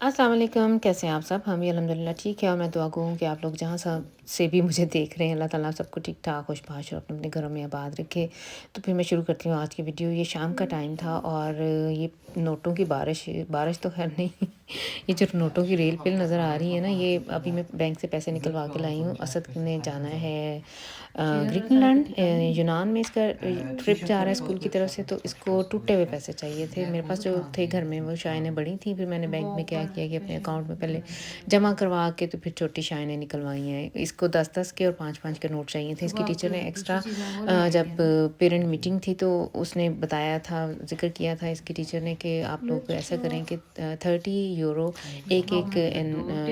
अस्सलाम वालेकुम, कैसे हैं आप सब? हम भी अल्हम्दुलिल्लाह ठीक है और मैं दुआ गो हूँ कि आप लोग जहाँ सब से भी मुझे देख रहे हैं, अल्लाह ताला सबको ठीक-ठाक, खुशबाश और अपने-अपने घरों में आबाद रखे। तो फिर मैं शुरू करती हूँ आज की वीडियो। ये शाम का टाइम था और ये नोटों की बारिश बारिश तो ख़ैर नहीं ये जो नोटों की रेल-पिल नज़र आ रही है ना, ये अभी मैं बैंक से पैसे निकलवा के लाई हूँ। असद ने जाना है ग्रीनलैंड यूनान में इसका ट्रिप जा रहा है स्कूल की तरफ से, तो इसको टूटे हुए पैसे चाहिए थे। मेरे पास जो थे घर में वो शाइनें बड़ी थी, फिर मैंने बैंक में क्या किया कि अपने अकाउंट में पहले जमा करवा के तो फिर छोटी शाइनें निकलवाई हैं। इसको 10-10 के और 5-5 के नोट चाहिए थे। इसकी टीचर ने एक्स्ट्रा जब पेरेंट मीटिंग थी तो उसने बताया था, ज़िक्र किया था इसकी टीचर ने कि आप लोग ऐसा करें कि 30 यूरो एक-एक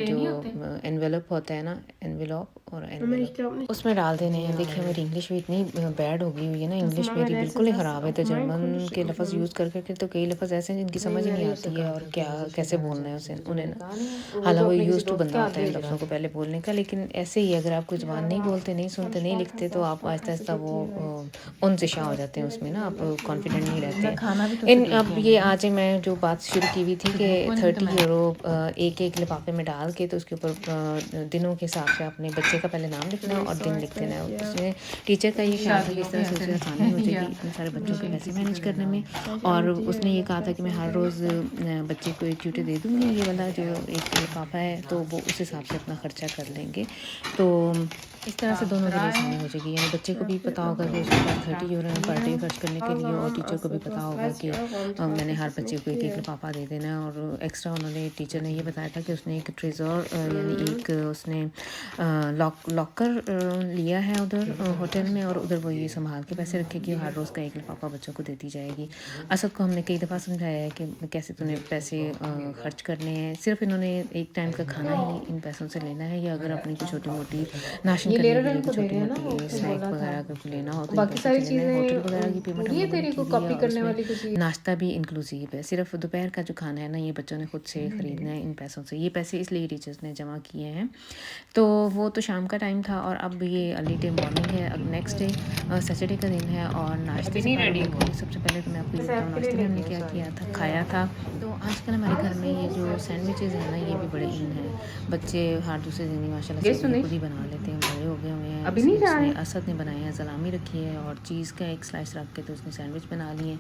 जो एनवेलप होता है ना, एनवेलप और एनवेलप उसमें डाल देने हैं। देखिए मेरी इंग्लिश भी इतनी बैड हो गई हुई है ना, इंग्लिश मेरी बिल्कुल ही ख़राब है। तो जर्मन के लफ्ज़ यूज़ कर के तो कई लफ्ज़ ऐसे हैं जिनकी समझ ही नहीं आती है और क्या कैसे बोलना है उसे उन्हें ना। हालांकि वो यूज़ टू बंदा होता है इन लफ्ज़ों को पहले बोलने का, लेकिन ऐसे ही अगर आप कोई ज़बान नहीं बोलते, नहीं सुनते, नहीं लिखते तो आप आहिस्ता आहिस्ता वो उनसिशा हो जाते हैं उसमें ना, आप कॉन्फिडेंट नहीं रहते इन। अब ये आज मैं जो बात शुरू की हुई थी कि 30 यूरो एक लिफाफे में डाल के तो उसके ऊपर दिनों के हिसाब से अपने बच्चे का पहले नाम लिखना और दिन लिख देना है। उसमें टीचर का ये ख्याल था कि इस तरह से उसे आसानी हो जाएगी इतने सारे बच्चों के पैसे मैनेज करने में। और उसने ये कहा था कि मैं हर रोज़ बच्चे को एक च्यूटे दे दूँगी, ये वाला जो एक लिफाफा है, तो वो उस हिसाब से अपना ख़र्चा कर लेंगे। तो इस तरह से दोनों के लिए आसानी हो जाएगी, यानी बच्चे को भी पता होगा कि उसके पास 30 यूरो है पर डे खर्च करने के लिए, और टीचर को भी पता होगा कि मैंने हर बच्चे को एक लिफाफा दे देना है। और एक्स्ट्रा उन्होंने टीचर ने ये बताया था कि उसने एक ट्रेज़र यानी एक उसने लॉकर लिया है उधर होटल में, और उधर वो ये संभाल के पैसे रखेगी, हर रोज़ का एक लिफाफा बच्चों को देती जाएगी। असद को हमने कई दफ़ा समझाया है कि कैसे तूने पैसे खर्च करने हैं, सिर्फ इन्होंने एक टाइम का खाना ही इन पैसों से लेना है, या अगर अपनी कोई छोटी मोटी नाशन करने के लिए छोटी मोटी स्नैक वगैरह अगर लेना हो तो बाकी सारी चीज़ें होटल वगैरह की पेमेंट हम लोगों ने की हुई है, और उसमें नाश्ता भी इंक्लूसिव है। सिर्फ दोपहर का जो खाना है ना, ये बच्चों ने खुद से ख़रीदना है इन पैसों से। ये पैसे इसलिए टीचर्स ने जमा किए हैं। तो वो तो शाम का टाइम था और अब ये अर्ली डे मॉर्निंग है। अब नेक्स्ट डे सैटरडे का दिन है और नाश्ते से सबसे पहले तो मैं आपको ये बताऊँ नाश्ते में हमने क्या किया था, खाया था। तो आजकल हमारे घर में ये जो सैंडविचेज़ हैं ना, ये भी बड़े इन हैं। बच्चे हर दूसरे दिन ही माशाल्लाह से खुद ही बना लेते हैं, बड़े हो गए हुए हैं। अभी नहीं जा रहे हैं। असद ने बनाए हैं, सलामी रखी है और चीज़ का एक स्लाइस रख के तो उसने सैंडविच बना लिए।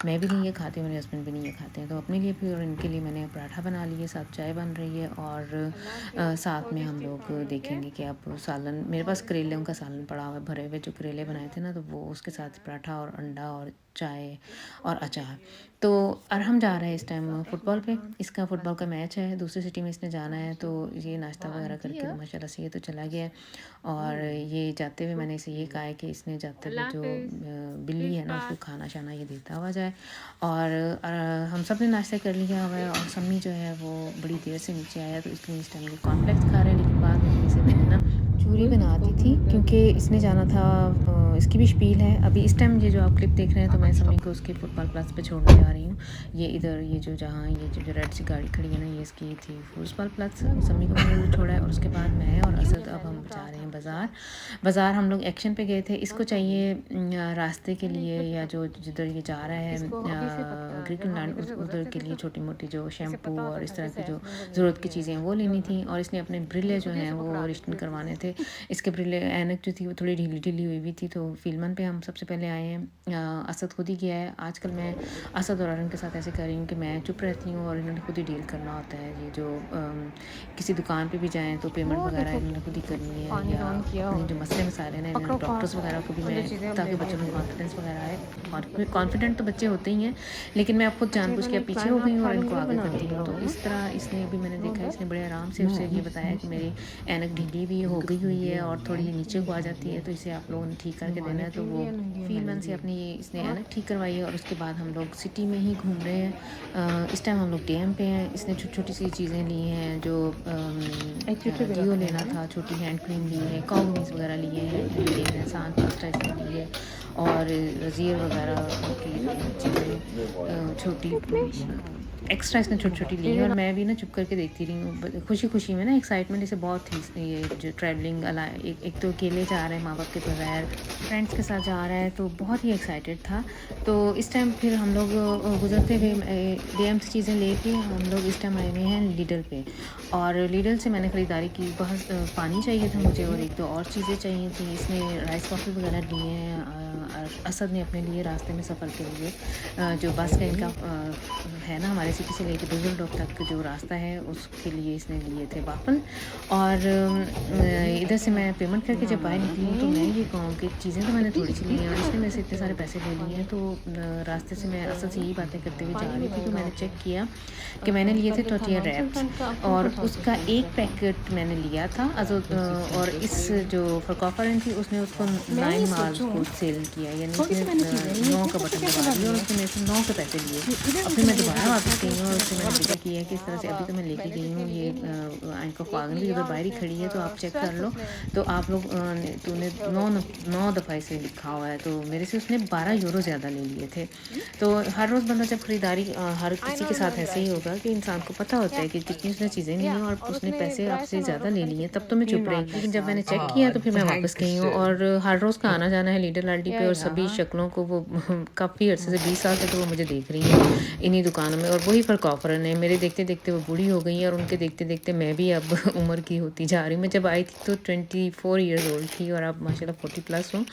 मैं भी नहीं ये खाती, मेरे हस्बैंड भी नहीं ये खाते हैं, तो अपने लिए भी और इनके लिए मैंने पराठा बना लिए, साथ चाय बन रही है और साथ में हम लोग देखेंगे कि अब सालन, मेरे पास करेलों का सालन पड़ा हुआ है, भरे हुए जो करेले बनाए थे ना, तो वो उसके साथ पराठा और अंडा और चाय और अचार। तो और हम जा रहे हैं इस टाइम फुटबॉल पे, इसका फुटबॉल का मैच है, दूसरी सिटी में इसने जाना है, तो ये नाश्ता वगैरह करके तो माशाल्लाह से ये तो चला गया है। और ये जाते हुए मैंने इसे ये कहा है कि इसने जाते हुए जो बिल्ली है ना, उसको खाना शाना ये देता हुआ जाए। और हम सब ने नाश्ता कर लिया हुआ है और सम्मी जो है वो बड़ी देर से नीचे आया, तो इसलिए इस टाइम कॉर्नफ्लेक्स खा रहे हैं। लेकिन बाद में इसे मैंने ना चूरी बना दी थी क्योंकि इसने जाना था, इसकी भी शपील है। अभी इस टाइम ये जो आप क्लिप देख रहे हैं तो मैं सम्मी को उसके फुटबॉल प्लस पे छोड़ने जा रही हूँ। ये इधर ये जो जहाँ ये जो रेड सी गाड़ी खड़ी है ना, ये इसकी थी फुटबॉल प्लस, सम्मी को मैंने छोड़ा है। और उसके बाद मैं और असद अब हम जा रहे हैं बाज़ार हम लोग एक्शन पे गए थे। इसको चाहिए रास्ते के लिए, या जो जिधर ये जा रहा है ग्रीनलैंड, उधर के लिए छोटी मोटी जो शैम्पू और इस तरह की जो ज़रूरत की चीज़ें वो लेनी थी। और इसने अपने ब्रिले जो हैं वो रिटर्न करवाने थे। इसके ब्रिले ऐनक जो थी वो थोड़ी ढीली हुई थी, तो फिल्मन पे हम सबसे पहले आए हैं। असद खुद ही गया है। आजकल मैं असद और अरन के साथ ऐसे कर रही हूँ कि मैं चुप रहती हूँ और इन्होंने खुद ही डील करना होता है। ये जो किसी दुकान पे भी जाएँ तो पेमेंट वगैरह इन्होंने खुद ही करनी है, या अपने जो मसले मसाले हैं डॉक्टर्स वगैरह को भी मैं, ताकि बच्चों में कॉन्फिडेंस वगैरह आए। कॉन्फिडेंट तो बच्चे होते ही हैं, लेकिन मैं अब खुद जानबूझ के पीछे हो गई हूँ और इनको आगे करती हूँ। तो इस तरह इसने अभी मैंने देखा इसने बड़े आराम से उससे ये बताया कि मेरी ऐनक ढीली भी हो गई हुई है और थोड़ी नीचे को आ जाती है, तो इसे आप लोगों ने ठीक करके देना है। तो वो फीलमैन से अपनी इसने ऐनक ठीक करवाई है। और उसके बाद हम लोग सिटी में ही घूम रहे हैं। इस टाइम हम लोग डैम पे हैं। इसने छोटी सी चीज़ें ली हैं, जो डियो लेना था, छोटी हैंड क्रीम ली है, कॉगनीस वगैरह लिए हैं, सान पास्ता इसने ली है, और रज़ीर वगैरह की चीज़ें छोटी एक्स्ट्रा इसने छोटी-छोटी ली है और मैं भी ना चुप करके देखती रही हूँ। खुशी-खुशी में ना एक्साइटमेंट इसे बहुत थी, ये जो ट्रैवलिंग एक तो अकेले जा रहा है माँ-बाप के बगैर, फ्रेंड्स के साथ जा रहा है तो बहुत ही एक्साइटेड था। तो इस टाइम फिर हम लोग गुज़रते हुए डीएम से चीज़ें लेके हम लोग इस टाइम आए हुए हैं लिडल पे, और लिडल से मैंने ख़रीदारी की। बहुत पानी चाहिए था मुझे और एक दो और चीज़ें चाहिए थी। इसने राइस कॉफ़ी वगैरह लिए हैं। असद ने अपने लिए रास्ते में सफ़र के लिए जो बस का इनका है ना, हमारे सिटी से लेके डुसलडोर्फ तक जो रास्ता है उसके लिए इसने लिए थे वाफ़ल। और इधर से मैं पेमेंट करके जब बाहर निकली हूँ तो मैं ये कहूँ कि चीज़ें तो मैंने थोड़ी सी ली हैं और इसने मेरे से इतने सारे पैसे ले लिए हैं। तो रास्ते से मैं असद से यही बातें करते हुए जा रही थी तो मैंने चेक किया कि मैंने लिए थे टोर्टिया रैप्स और उसका एक पैकेट मैंने लिया था। और इस जो फ़रकॉफ़रन थी उसने उसको 9 मार्च को सेल किया, यानी उसने 9 का बटन दबा दिया और उसने मेरे से 9 के पैसे लिए। और फिर मैं दोबारा वापस गई हूँ और उससे मैंने जिक्र किया कि इस तरह से अभी तो मैं लेके गई हूँ, ये आंखों ख्वागन भी उधर बाहर ही खड़ी है तो आप चेक कर लो। तो आप लोग तूने 9 दफ़ा इसे लिखा हुआ है, तो मेरे से उसने 12 यूरो ज़्यादा ले लिए थे। तो हर रोज़ बंदा जब ख़रीदारी हर किसी के साथ ऐसे ही होगा कि इंसान को पता होता है कि कितनी उसने चीज़ें ली हैं और उसने पैसे आपसे ज़्यादा ले लिए, तब तो मैं चुप रही। लेकिन जब मैंने चेक किया तो फिर मैं वापस गई हूँ और हर रोज़ का आना जाना है लीडर लाल्डी पे और सभी शक्लों को वो काफ़ी अर्से से 20 साल से तो वो मुझे देख रही हैं इन्हीं दुकानों में। और वही फ़रकॉफ़रन है, मेरे देखते देखते वो बूढ़ी हो गई हैं और उनके देखते देखते मैं भी अब उम्र की होती जा रही हूँ। मैं जब आई थी तो 24 ईयर्स ओल्ड थी और अब माशाल्लाह 40 प्लस हूँ।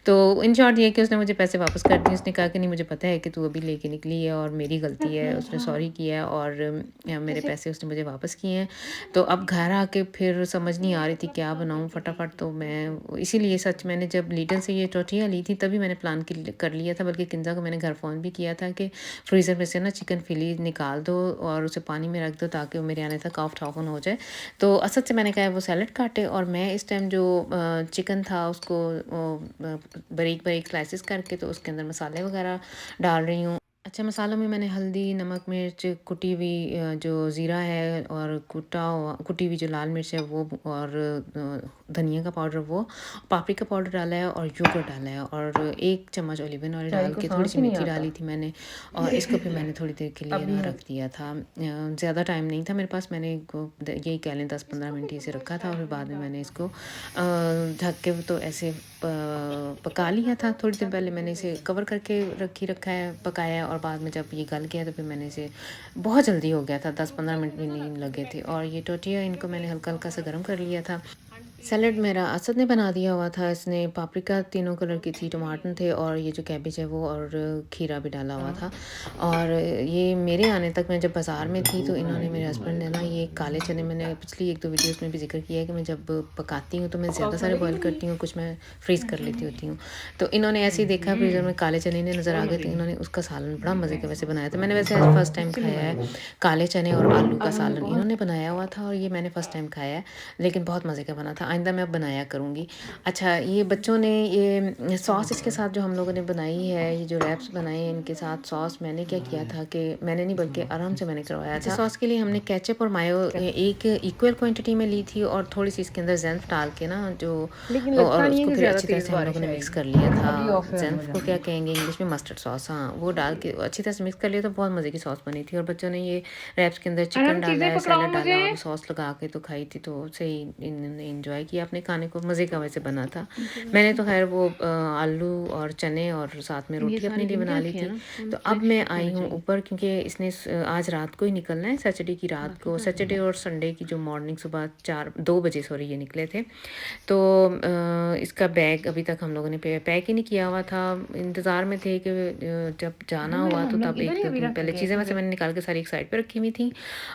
तो इन शॉर्ट ये कि उसने मुझे पैसे वापस कर दिए। उसने कहा कि नहीं, मुझे पता है कि तू अभी लेके निकली है और मेरी गलती है। उसने सॉरी किया और मेरे पैसे उसने मुझे वापस किए हैं। तो अब घर आके फिर समझ नहीं आ रही थी क्या बनाऊँ फटाफट। तो मैं इसीलिए सच मैंने जब लीडल से ये टोर्टिया ली थी तभी मैंने प्लान कर लिया था, बल्कि किंजा को मैंने घर फ़ोन भी किया था कि फ्रीज़र में से ना चिकन फिली निकाल दो और उसे पानी में रख दो ताकि वो मेरे आने तक ऑफ टॉफन हो जाए। तो असद से मैंने कहा वो सैलड काटे और मैं इस टाइम जो चिकन था उसको बारीक बारीक स्लाइसेस करके तो उसके अंदर मसाले वगैरह डाल रही हूँ। अच्छा, मसालों में मैंने हल्दी, नमक, मिर्च, कुटी हुई जो ज़ीरा है और कुटी हुई जो लाल मिर्च है वो, और धनिया का पाउडर वो, पापरिका पाउडर डाला है और योगर्ट डाला है और 1 चम्मच ऑलिव ऑयल डाल के थोड़ी सी मेथी डाली थी मैंने और इसको फिर मैंने थोड़ी देर के लिए ना रख दिया था। ज़्यादा टाइम नहीं था मेरे पास, मैंने यही कह लें 10-15 मिनट इसे रखा था और फिर बाद में मैंने इसको ढक के तो ऐसे पका लिया था। थोड़ी देर पहले मैंने इसे कवर करके रखा है, पकाया और बाद में जब ये गल गया तो फिर मैंने इसे, बहुत जल्दी हो गया था, 10-15 मिनट भी नहीं लगे थे। और ये टोर्टिया इनको मैंने हल्का हल्का सा गर्म कर लिया था। सैलड मेरा असद ने बना दिया हुआ था। इसने पापरिका तीनों कलर की थी, टमाटर थे और ये जो कैबेज है वो, और खीरा भी डाला हुआ था। और ये मेरे आने तक, मैं जब बाज़ार में थी तो इन्होंने, मेरे हस्बैंड ने ना, ये काले चने, मैंने पिछली 1-2 वीडियोस में भी जिक्र किया है कि मैं जब पकाती हूँ तो मैं ज़्यादा सारे बॉयल करती हूँ, कुछ मैं फ्रीज़ कर लेती होती हूँ। तो इन्होंने ऐसे ही देखा फ्रीज़र में काले चने ने नज़र आ गए तो इन्होंने उसका सालन बड़ा मज़े का वैसे बनाया था। मैंने वैसे आज फर्स्ट टाइम खाया है काले चने और आलू का सालन, इन्होंने बनाया हुआ था और ये मैंने फ़र्स्ट टाइम खाया है, लेकिन बहुत मज़े का बना था। आइंदा मैं अब बनाया करूँगी। अच्छा, ये बच्चों ने ये सॉस इसके साथ जो हम लोगों ने बनाई है, ये जो रैप्स बनाए हैं इनके साथ सॉस, मैंने क्या किया था कि मैंने नहीं बल्कि आराम से मैंने करवाया था। सॉस के लिए हमने केचप और मायो एक इक्वल क्वांटिटी में ली थी और थोड़ी सी इसके अंदर ज़ैंफ डाल के ना, जो और उसको फिर अच्छी तरह से हम लोगों ने मिक्स कर लिया था। ज़ैंफ को क्या कहेंगे इंग्लिश में, मस्टर्ड सॉस, हाँ, वो डाल के अच्छी तरह से मिक्स कर लिया तो बहुत मज़े की सॉस बनी थी। और बच्चों ने ये रैप्स के अंदर चिकन डाला है, सैलड डाला और सॉस लगा के तो खाई थी, तो सही इन्होंने इन्जॉय किया अपने खाने को, मज़े का वैसे बना था। मैंने तो खैर वो आलू और चने और साथ में रोटी अपने लिए बना ली थी। तो अब मैं आई हूँ ऊपर क्योंकि इसने आज रात को ही निकलना है, सैटरडे की रात को, सैटरडे और संडे की जो मॉर्निंग सुबह 2 बजे सॉरी ये निकले थे। तो इसका बैग अभी तक हम लोगों ने पैक ही नहीं किया हुआ था, इंतज़ार में थे कि जब जाना हुआ तो तब 1-2 दिन पहले चीज़ें वैसे मैंने निकाल के सारी एक साइड पे रखी हुई थी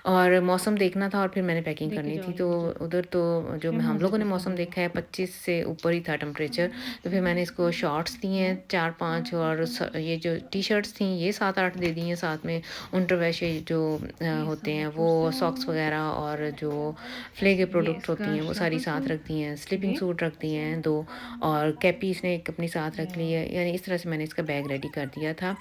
और मौसम देखना था और फिर मैंने पैकिंग करनी थी। तो उधर तो जो हम लोगों ने मौसम देखा है 25 से ऊपर ही था टेम्परेचर, तो फिर मैंने इसको शॉर्ट्स दिए हैं 4-5 और ये जो टी शर्ट्स थी ये 7-8 दे दी हैं, साथ में अंडरवेयर जो होते हैं वो, सॉक्स वगैरह और जो फ्ले के प्रोडक्ट होती हैं वो सारी साथ रख दी हैं, स्लीपिंग सूट रख दिए हैं 2 और कैपी इसने एक अपनी साथ रख ली है। यानी इस तरह से मैंने इसका बैग रेडी कर दिया था।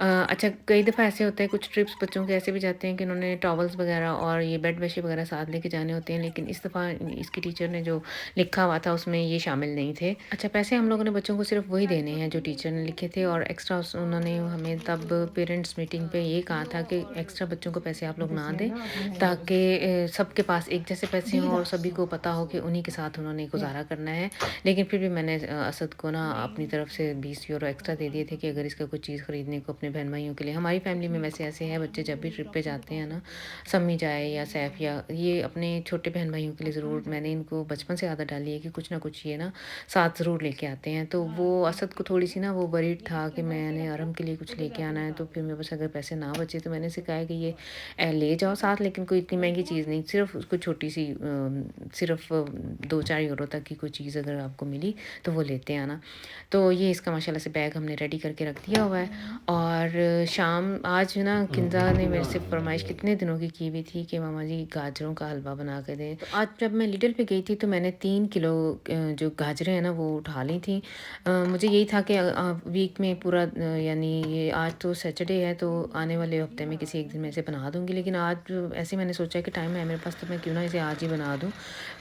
अच्छा, कई दफ़ा ऐसे होता है कुछ ट्रिप्स बच्चों के ऐसे भी जाते हैं कि उन्होंने टॉवल्स वगैरह और ये बेड बेडशीट वगैरह साथ लेके जाने होते हैं, लेकिन इस दफ़ा इसकी टीचर ने जो जो लिखा हुआ था उसमें ये शामिल नहीं थे। अच्छा, पैसे हम लोगों ने बच्चों को सिर्फ वही देने हैं जो टीचर ने लिखे थे, और एक्स्ट्रा उन्होंने हमें तब पेरेंट्स मीटिंग पे ये कहा था कि एक्स्ट्रा बच्चों को पैसे आप लोग ना दें, ताकि सबके पास एक जैसे पैसे हों और सभी को पता हो कि उन्हीं के साथ उन्होंने गुजारा करना है। लेकिन फिर भी मैंने असद को ना अपनी तरफ से 20 यूरो एक्स्ट्रा दे दिए थे कि अगर इसका कोई चीज़ ख़रीदने को अपने बहन भाइयों के लिए। हमारी फैमिली में वैसे ऐसे हैं, बच्चे जब भी ट्रिप पे जाते हैं ना, सम्मी जाए या सैफ या ये अपने छोटे बहन भाइयों के लिए ज़रूर, मैंने इनको बचपन से आदत डाली है कि कुछ ना कुछ ये ना साथ ज़रूर लेके आते हैं। तो वो असद को थोड़ी सी ना वो वरीड था कि मैंने अरम के लिए कुछ लेके आना है, तो फिर मेरे पास अगर पैसे ना बचे तो मैंने सिखाया कि ये ले जाओ साथ, लेकिन कोई इतनी महंगी चीज़ नहीं, सिर्फ उसको छोटी सी सिर्फ 2-4 यूरो तक की कोई चीज़ अगर आपको मिली तो वो लेते आना। तो ये इसका माशाल्लाह से बैग हमने रेडी करके रख दिया हुआ है। और शाम आज ना किंजा ने मेरे से फरमाइश कितने दिनों की हुई थी कि मामा जी गाजरों का हलवा बना के दें। तो आज जब मैं लिटिल पे गई थी तो मैंने 3 किलो जो गाजरें हैं ना वो उठा ली थी। मुझे यही था कि वीक में पूरा यानी ये आज तो सैटरडे है, तो आने वाले हफ्ते में किसी एक दिन मैं इसे बना दूँगी, लेकिन आज ऐसे मैंने सोचा कि टाइम है मेरे पास तो मैं क्यों ना इसे आज ही बना दूँ,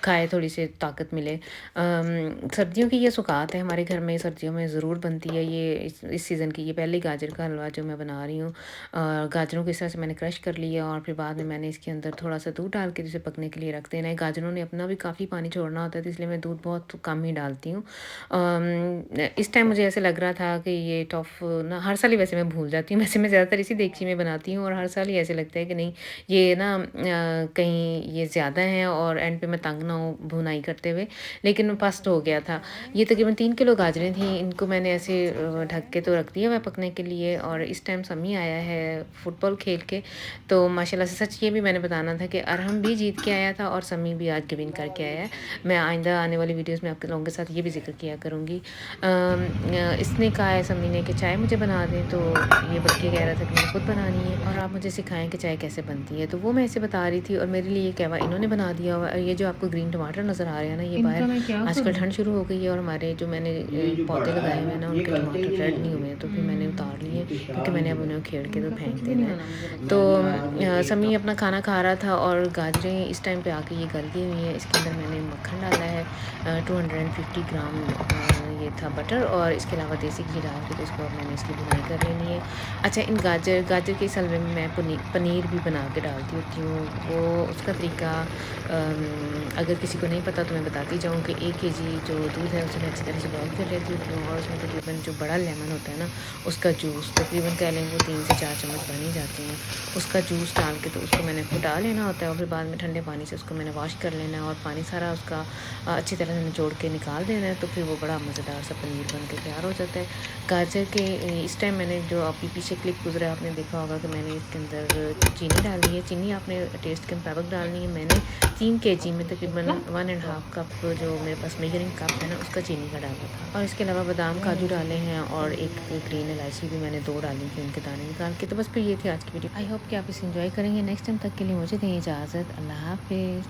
खाए थोड़ी सी ताकत मिले। सर्दियों की ये सुकात है हमारे घर में, सर्दियों में ज़रूर बनती है ये इस सीज़न की। ये पहले गाजर का हलवा जो मैं बना रही हूँ, गाजरों को इस तरह से मैंने क्रश कर लिया और फिर बाद में मैंने इसके अंदर थोड़ा सा दूध डाल के इसे पकने के लिए रख देना है। गाजरों ने अपना भी काफ़ी पानी छोड़ना होता है, तो इसलिए मैं दूध बहुत कम ही डालती हूँ। इस टाइम मुझे ऐसे लग रहा था कि ये टॉफ़ ना, हर साल ही वैसे मैं भूल जाती हूँ, वैसे मैं ज़्यादातर इसी देगची में बनाती हूँ और हर साल ही ऐसे लगता है कि नहीं ये ना कहीं ये ज़्यादा है और एंड पे मैं तंग ना हो भुनाई करते हुए, लेकिन फर्स्ट हो गया था। ये तकरीबन 3 किलो गाजरें थी, इनको मैंने ऐसे ढक के तो रख दिया हुआ पकने के लिए। और इस टाइम समी आया है फुटबॉल खेल के, तो माशाल्लाह से सच ये भी मैंने बताना था कि अरहम भी जीत के आया था और समी भी आज विन करके आया है। मैं आइंदा आने वाली वीडियोस में आपके लोगों के साथ ये भी जिक्र किया करूँगी। इसने कहा है समी ने कि चाय मुझे बना दें, तो ये बल्कि कह रहा था कि मैंने खुद बनानी है और आप मुझे सिखाएं कि चाय कैसे बनती है, तो वो मैं इसे बता रही थी और मेरे लिए कहवा इन्होंने बना दिया हुआ। और ये जो आपको ग्रीन टमाटर नज़र आ रहे हैं ना, ये बाहर आजकल ठंड शुरू हो गई है और हमारे जो मैंने पौधे लगाए हुए हैं ना उनके टमाटर रेड नहीं हुए हैं, तो फिर मैंने उतार लिए क्योंकि मैंने अब उन्हें खेड़ के तो फेंक देना है। तो समी अपना खाना खा रहा था और गाजरें इस टाइम पे आके ये गल गई हुई हैं। इसके अंदर मैंने मक्खन डाला है 250 ग्राम, ये था बटर, और इसके अलावा देसी घी डाल के तो इसको अब मैंने इसकी बुनाई कर लेनी है। अच्छा, इन गाजर के इस हलवे में मैं पनीर भी बना के डालती होती हूँ। वो उसका तरीका अगर किसी को नहीं पता तो मैं बताती जाऊँ कि 1 kg जो दूध है उसे मैं अच्छी तरह से बॉयल कर लेती होती हूँ और उसमें तकरीबन जो बड़ा लेमन होता है ना उसका जूस तकरीबन कह लें वो 3 से 4 चम्मच बन ही जाते हैं। उसका जूस डाल के तो उसको मैंने फुटा लेना होता है और फिर बाद में ठंडे पानी से उसको मैंने वॉश कर लेना है और पानी सारा उसका अच्छी तरह से निचोड़ के निकाल देना है, तो फिर वो बड़ा मज़ेदार सा पनीर बन के तैयार हो जाता है। गाजर के इस टाइम मैंने जो अभी पीछे क्लिप गुजरा आपने देखा होगा कि मैंने इसके अंदर चीनी डाली है। चीनी आपने टेस्ट के मुताबिक डालनी है। मैंने 3 kg में तकरीबन 1.5 कप जो मेरे पास मेजरिंग कप है ना उसका चीनी का डाला था। और इसके अलावा बादाम काजू डाले हैं और एक ग्रीन इलायची भी मैंने 2 डाली थी उनके दाने निकाल के। तो बस फिर ये थी आज की वीडियो। आई होप कि आप इसे एंजॉय करेंगे। नेक्स्ट टाइम तक के लिए मुझे दें इजाज़त। अल्लाह हाफिज़।